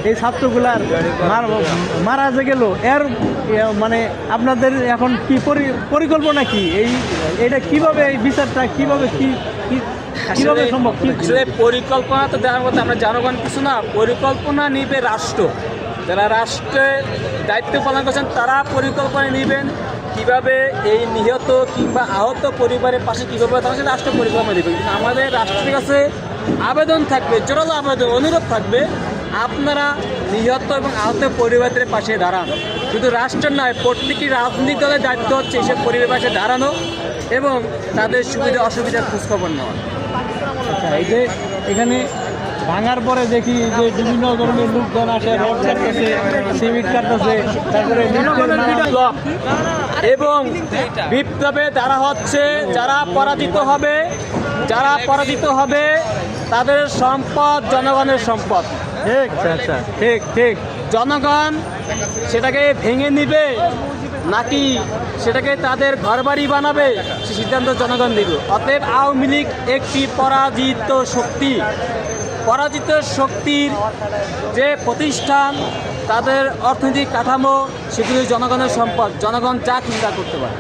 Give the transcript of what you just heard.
এই ছাত্রগুলার মারা যে গেল এর মানে আপনাদের এখন কি পরিকল্পনা কি এইটা কিভাবে এই বিচারটা কিভাবে কিভাবে সম্ভব? আসলে পরিকল্পনা তো দেওয়ার মতো আমরা জনগণ কিছু না, পরিকল্পনা নিবে রাষ্ট্র। যারা রাষ্ট্রের দায়িত্ব পালন করছেন তারা পরিকল্পনা নেবেন কিভাবে এই নিহত কিংবা আহত পরিবারের পাশে কীভাবে তারা রাষ্ট্র পরিকল্পনা দেবে। কিন্তু আমাদের রাষ্ট্রের কাছে আবেদন থাকবে, জোরালো আবেদন, অনুরোধ থাকবে, আপনারা নিহত এবং আহত পরিবারের পাশে দাঁড়ান। শুধু রাষ্ট্রের নয়, প্রত্যেকটি রাজনৈতিক দলের দায়িত্ব হচ্ছে এসব পরিবারের পাশে দাঁড়ানো এবং তাদের সুবিধা অসুবিধার খোঁজখবর নেওয়া। আচ্ছা, এই যে এখানে ভাঙার পরে দেখি যে বিভিন্ন ধরনের লোকজন আসে, রড কাটতেছে, সিমেন্ট কাটতেছে, তারপরে এবং বিপ্লবে দ্বারা হচ্ছে যারা পরাজিত হবে তাদের সম্পদ জনগণের সম্পদ। ঠিক, আচ্ছা, ঠিক ঠিক। জনগণ সেটাকে ভেঙে নিবে নাকি সেটাকে তাদের ঘরবাড়ি বানাবে সে সিদ্ধান্ত জনগণ দিবে। অতএব আওয়ামী লীগ একটি পরাজিত শক্তির যে প্রতিষ্ঠান, তাদের অর্থনৈতিক কাঠামো সেগুলি জনগণের সম্পদ, জনগণ যা চিন্তা করতে পারে।